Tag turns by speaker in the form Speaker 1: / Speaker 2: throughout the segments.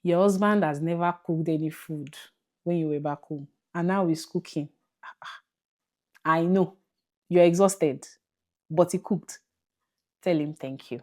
Speaker 1: Your husband has never cooked any food when you were back home, and now he's cooking. I know you're exhausted, but he cooked. Tell him thank you.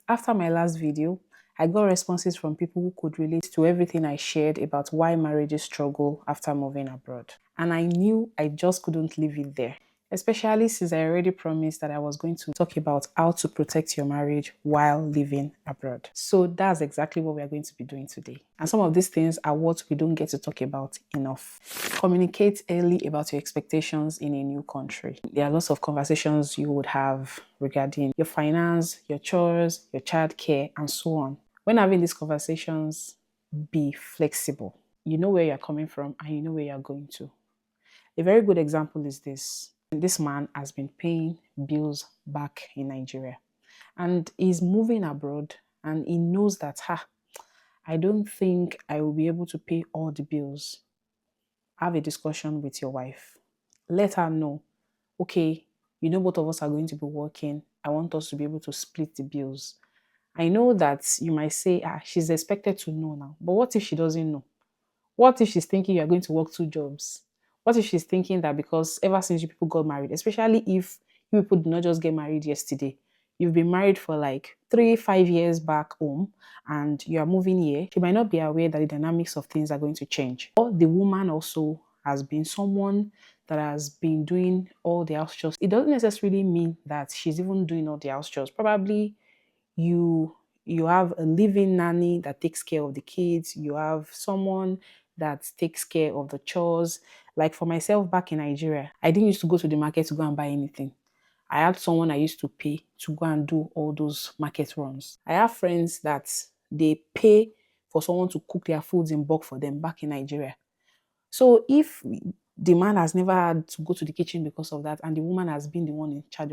Speaker 1: After my last video, I got responses from people who could relate to everything I shared about why marriages struggle after moving abroad. And I knew I just couldn't leave it there, especially since I already promised that I was going to talk about how to protect your marriage while living abroad. So that's exactly what we are going to be doing today. And some of these things are what we don't get to talk about enough. Communicate early about your expectations in a new country. There are lots of conversations you would have regarding your finance, your chores, your childcare, and so on. When having these conversations, be flexible. You know where you're coming from and you know where you're going to. A very good example is this. This man has been paying bills back in Nigeria and he's moving abroad and he knows that, I don't think I will be able to pay all the bills. Have a discussion with your wife. Let her know, okay, you know both of us are going to be working. I want us to be able to split the bills. I know that you might say, she's expected to know now. But what if she doesn't know? What if she's thinking you're going to work 2 jobs? What if she's thinking that because ever since you people got married, especially if you people did not just get married yesterday, you've been married for like 3, 5 years back home and you are moving here, she might not be aware that the dynamics of things are going to change. Or the woman also has been someone that has been doing all the house chores. It doesn't necessarily mean that she's even doing all the house chores. Probably you have a living nanny that takes care of the kids, you have someone that takes care of the chores. Like for myself back in Nigeria, I didn't used to go to the market to go and buy anything. I had someone I used to pay to go and do all those market runs. I have friends that they pay for someone to cook their foods in bulk for them back in Nigeria. So if the man has never had to go to the kitchen because of that and the woman has been the one in charge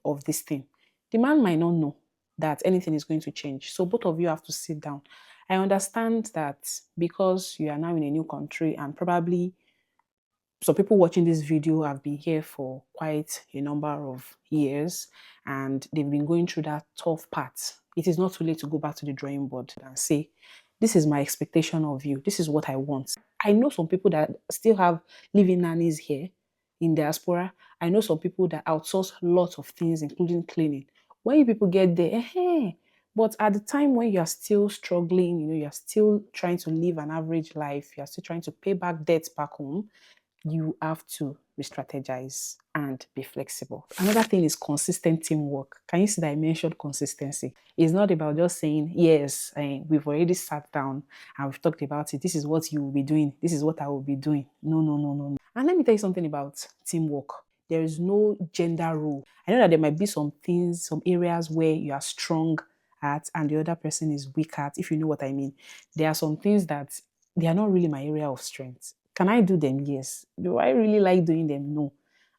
Speaker 1: of this thing, the man might not know that anything is going to change. So both of you have to sit down. I understand that because you are now in a new country and probably some people watching this video have been here for quite a number of years and they've been going through that tough part. It is not too late to go back to the drawing board and say, this is my expectation of you. This is what I want. I know some people that still have living nannies here in diaspora. I know some people that outsource lots of things, including cleaning. When you people get there, but at the time when you're still struggling, you're still trying to live an average life, you're still trying to pay back debts back home, you have to re-strategize and be flexible. Another thing is consistent teamwork. Can you see that I mentioned consistency? It's not about just saying, yes, we've already sat down and we've talked about it. This is what you will be doing. This is what I will be doing. No, no, no, no, no. And let me tell you something about teamwork. There is no gender rule. I know that there might be some things, some areas where you are strong at and the other person is weak at, if you know what I mean. There are some things that they are not really my area of strength. Can I do them? Yes. Do I really like doing them? No.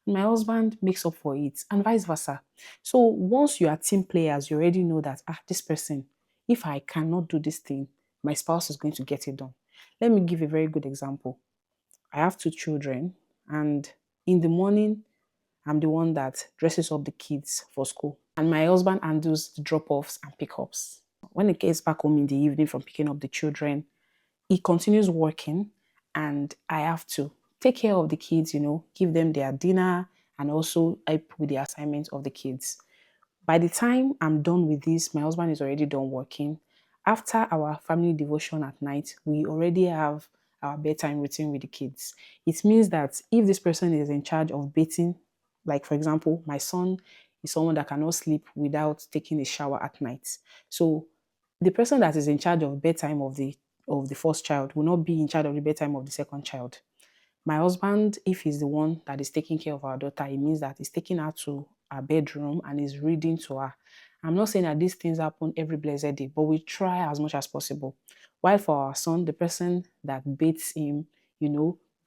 Speaker 1: My husband makes up for it and vice versa. So once you are team players, you already know that, this person, if I cannot do this thing, my spouse is going to get it done. Let me give a very good example. I have 2 children and in the morning, I'm the one that dresses up the kids for school. And my husband handles the drop-offs and pickups. When he gets back home in the evening from picking up the children, he continues working and I have to take care of the kids, give them their dinner and also help with the assignments of the kids. By the time I'm done with this, my husband is already done working. After our family devotion at night, we already have our bedtime routine with the kids. It means that if this person is in charge of bathing, like for example, my son is someone that cannot sleep without taking a shower at night. So the person that is in charge of bedtime of the first child will not be in charge of the bedtime of the second child. My husband, if he's the one that is taking care of our daughter, it means that he's taking her to our bedroom and is reading to her. I'm not saying that these things happen every blessed day, but we try as much as possible. While for our son, the person that bathes him,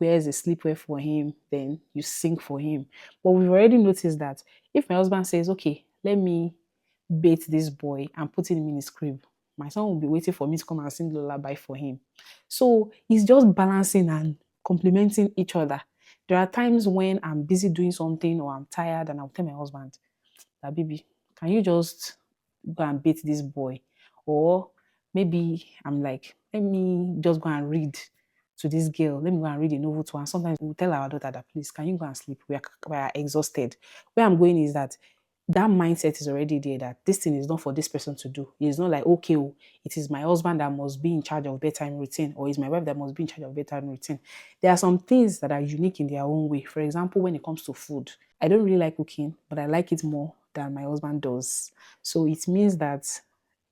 Speaker 1: wears a sleepwear for him, then you sing for him. But we've already noticed that if my husband says, okay, let me bathe this boy and put him in his crib, my son will be waiting for me to come and sing lullaby for him. So it's just balancing and complementing each other. There are times when I'm busy doing something or I'm tired and I'll tell my husband that, baby, can you just go and beat this boy. Or maybe I'm like, let me just go and read to this girl. Let me go and read a novel to her. And sometimes we'll tell our daughter that, please, can you go and sleep? We are exhausted. Where I'm going is that mindset is already there, that this thing is not for this person to do. It's not like, okay, oh, it is my husband that must be in charge of bedtime routine, or it's my wife that must be in charge of bedtime routine. There are some things that are unique in their own way. For example, when it comes to food, I don't really like cooking, but I like it more than my husband does. So it means that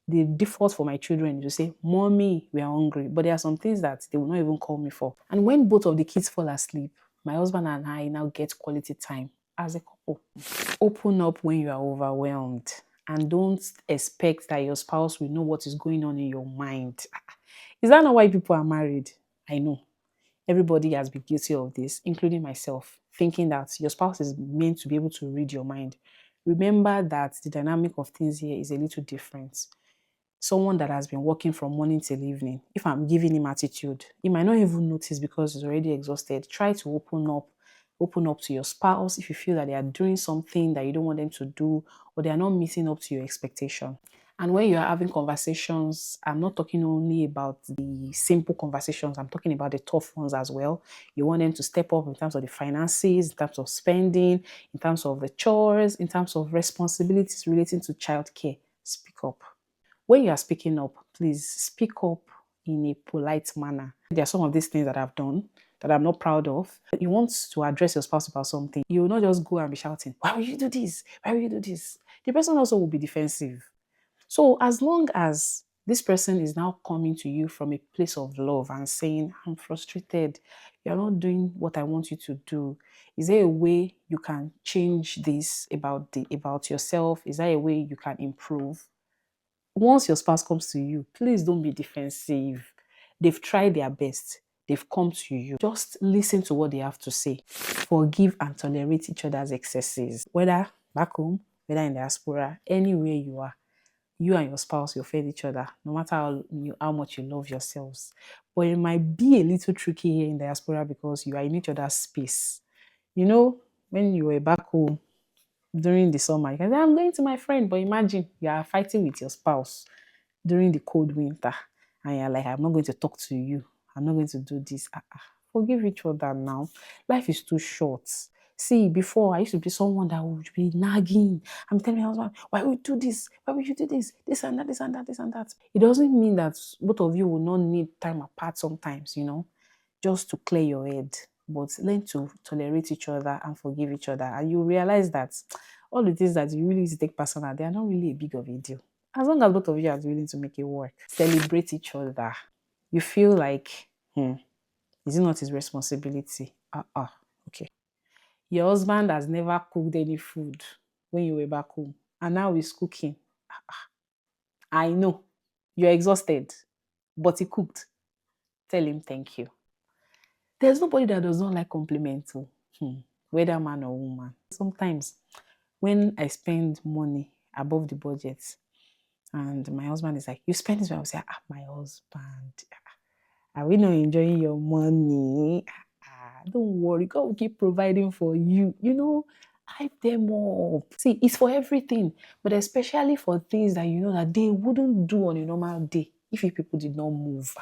Speaker 1: the default for my children is to say, Mommy, we are hungry. But there are some things that they will not even call me for. And when both of the kids fall asleep, my husband and I now get quality time as a couple. Open up when you are overwhelmed, and don't expect that your spouse will know what is going on in your mind. Is that not why people are married? I know. Everybody has been guilty of this, including myself, thinking that your spouse is meant to be able to read your mind. Remember that the dynamic of things here is a little different. Someone that has been working from morning till evening, if I'm giving him attitude, he might not even notice because he's already exhausted. Try to open up to your spouse if you feel that they are doing something that you don't want them to do, or they are not meeting up to your expectation. And when you are having conversations, I'm not talking only about the simple conversations, I'm talking about the tough ones as well. You want them to step up in terms of the finances, in terms of spending, in terms of the chores, in terms of responsibilities relating to childcare. Speak up. When you are speaking up, please speak up in a polite manner. There are some of these things that I've done that I'm not proud of. You want to address your spouse about something, you will not just go and be shouting, why will you do this? Why will you do this? The person also will be defensive. So as long as this person is now coming to you from a place of love and saying, I'm frustrated, you're not doing what I want you to do. Is there a way you can change this about yourself? Is there a way you can improve? Once your spouse comes to you, please don't be defensive. They've tried their best. They've come to you. Just listen to what they have to say. Forgive and tolerate each other's excesses. Whether back home, whether in diaspora, anywhere you are, you and your spouse, you fed each other, no matter how much you love yourselves. But it might be a little tricky here in diaspora because you are in each other's space. You know, when you were back home, during the summer, you can say, I'm going to my friend, but imagine you are fighting with your spouse during the cold winter, and you're like, I'm not going to talk to you. I'm not going to do this. Forgive each other now. Life is too short. See, before I used to be someone that would be nagging. I'm telling my husband, why would you do this? Why would you do this? This and that, this and that, this and that. It doesn't mean that both of you will not need time apart sometimes, just to clear your head. But learn to tolerate each other and forgive each other. And you realize that all the things that you really need to take personal, they are not really a big of a deal. As long as both of you are willing to make it work. Celebrate each other. You feel like, is it not his responsibility? Okay. Your husband has never cooked any food when you were back home, and now he's cooking. I know. You're exhausted, but he cooked. Tell him thank you. There's nobody that does not like compliments, whether man or woman. Sometimes when I spend money above the budget and my husband is like, you spend this, I will say, my husband, are we not enjoying your money? Don't worry, God will keep providing for you. Hype them up. See, it's for everything, but especially for things that you know that they wouldn't do on a normal day if you people did not move.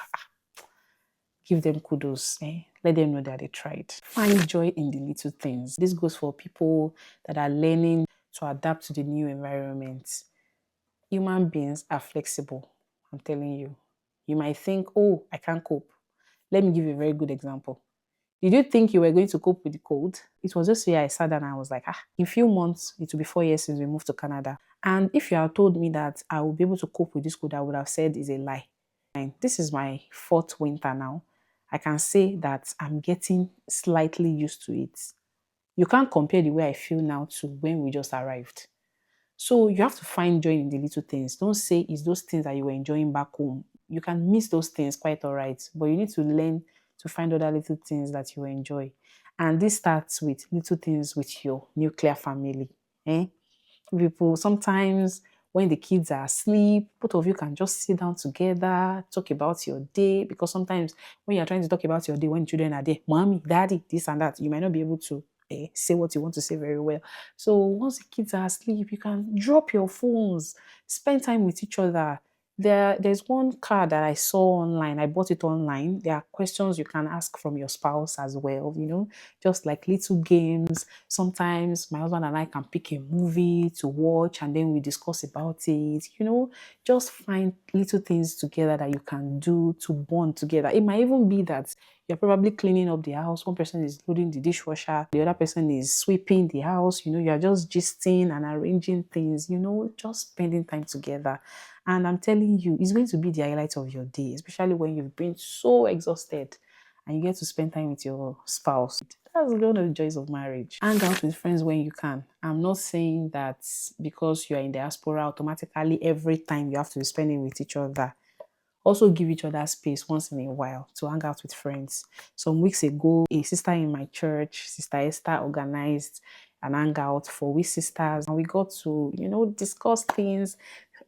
Speaker 1: Give them kudos. Let them know that they tried. Find joy in the little things. This goes for people that are learning to adapt to the new environment. Human beings are flexible. I'm telling you. You might think, oh, I can't cope. Let me give you a very good example. Did you think you were going to cope with the cold? It was just here I sat down and I was like, in a few months, it will be 4 years since we moved to Canada. And if you had told me that I would be able to cope with this cold, I would have said is a lie. And this is my 4th winter now. I can say that I'm getting slightly used to it. You can't compare the way I feel now to when we just arrived. So you have to find joy in the little things. Don't say it's those things that you were enjoying back home. You can miss those things quite all right, but you need to learn to find other little things that you enjoy. And this starts with little things with your nuclear family. People, sometimes when the kids are asleep, both of you can just sit down together, talk about your day. Because sometimes when you're trying to talk about your day, when children are there, mommy, daddy, this and that, you might not be able to say what you want to say very well. So once the kids are asleep, you can drop your phones, spend time with each other. There's one card that I saw online. I bought it online. There are questions you can ask from your spouse as well, just like little games. Sometimes my husband and I can pick a movie to watch and then we discuss about it. Just find little things together that you can do to bond together. It might even be that you're probably cleaning up the house. One person is loading the dishwasher. The other person is sweeping the house. You're just gisting and arranging things, just spending time together. And I'm telling you, it's going to be the highlight of your day, especially when you've been so exhausted and you get to spend time with your spouse. That's one of the joys of marriage. Hang out with friends when you can. I'm not saying that because you're in diaspora, automatically every time you have to be spending with each other. Also give each other space once in a while to hang out with friends. Some weeks ago, a sister in my church, Sister Esther, organized an hangout for we sisters, and we got to, discuss things,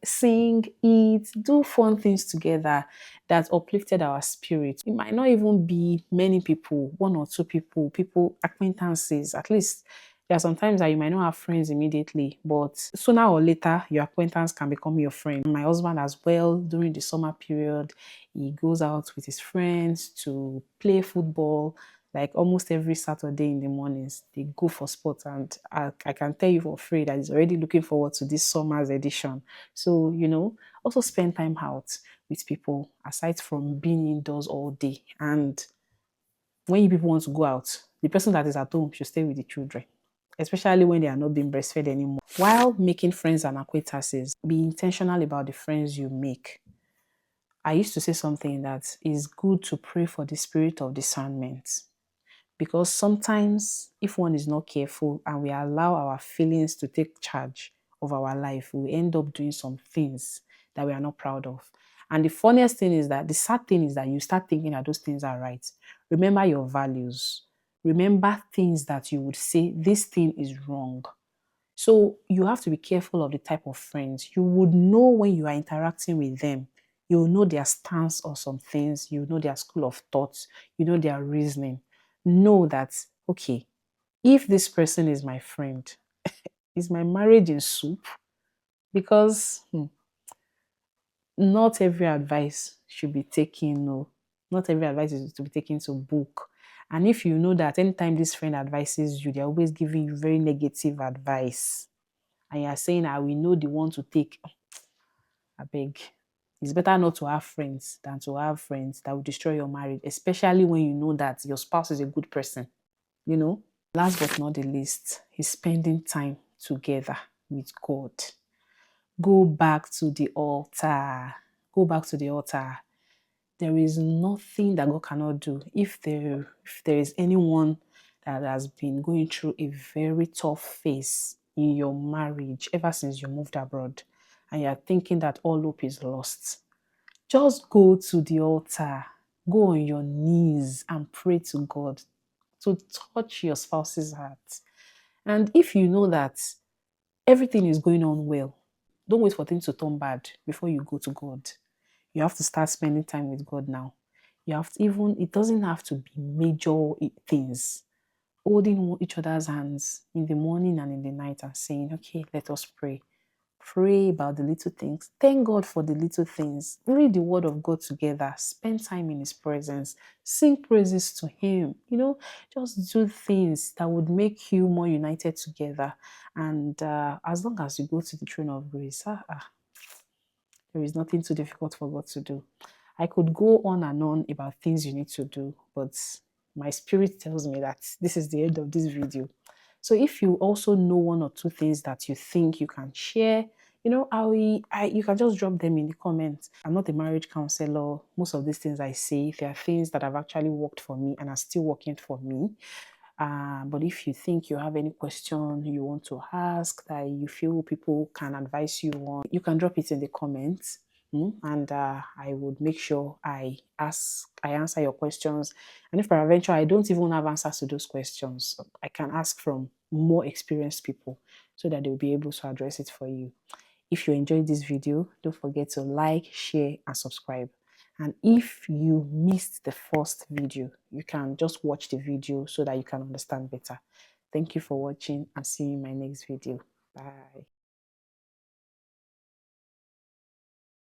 Speaker 1: sing, eat, do fun things together that uplifted our spirit. It might not even be many people, one or two people, acquaintances, at least. There are sometimes that you might not have friends immediately, but sooner or later, your acquaintance can become your friend. My husband as well, during the summer period, he goes out with his friends to play football. Like almost every Saturday in the mornings, they go for sports, and I can tell you for free that he's already looking forward to this summer's edition. So, also spend time out with people aside from being indoors all day. And when you people want to go out, the person that is at home should stay with the children, especially when they are not being breastfed anymore. While making friends and acquaintances, be intentional about the friends you make. I used to say something that is good to pray for the spirit of discernment. Because sometimes, if one is not careful and we allow our feelings to take charge of our life, we end up doing some things that we are not proud of. And the funniest thing is that the sad thing is that you start thinking that those things are right. Remember your values. Remember things that you would say, this thing is wrong. So you have to be careful of the type of friends. You would know when you are interacting with them. You will know their stance on some things. You know their school of thoughts. You know their reasoning. Know that, okay, if this person is my friend, is my marriage in soup? Because not every advice should be taken, no. Not every advice is to be taken to book. And if you know that anytime this friend advises you, they're always giving you very negative advice, and you're saying, I will know the one to take, I beg. It's better not to have friends than to have friends that will destroy your marriage, especially when you know that your spouse is a good person, Last but not the least is spending time together with God. Go back to the altar. Go back to the altar. There is nothing that God cannot do. If there is anyone that has been going through a very tough phase in your marriage ever since you moved abroad, and you're thinking that all hope is lost, just go to the altar. Go on your knees and pray to God to touch your spouse's heart. And if you know that everything is going on well, don't wait for things to turn bad before you go to God. You have to start spending time with God now. You have to it doesn't have to be major things. Holding each other's hands in the morning and in the night and saying, okay, let us pray. Pray about the little things. Thank God for the little things. Read the word of God together. Spend time in his presence. Sing praises to him. Just do things that would make you more united together. And as long as you go to the throne of grace, there is nothing too difficult for God to do. I could go on and on about things you need to do, but my spirit tells me that this is the end of this video. So if you also know one or two things that you think you can share, you can just drop them in the comments. I'm not a marriage counselor. Most of these things I say, there are things that have actually worked for me and are still working for me. But if you think you have any question you want to ask that you feel people can advise you on, you can drop it in the comments. And I would make sure I answer your questions. And if peradventure I don't even have answers to those questions, I can ask from more experienced people so that they'll be able to address it for you. If you enjoyed this video, don't forget to like, share, and subscribe. And if you missed the first video, you can just watch the video so that you can understand better. Thank you for watching and see you in my next video. Bye.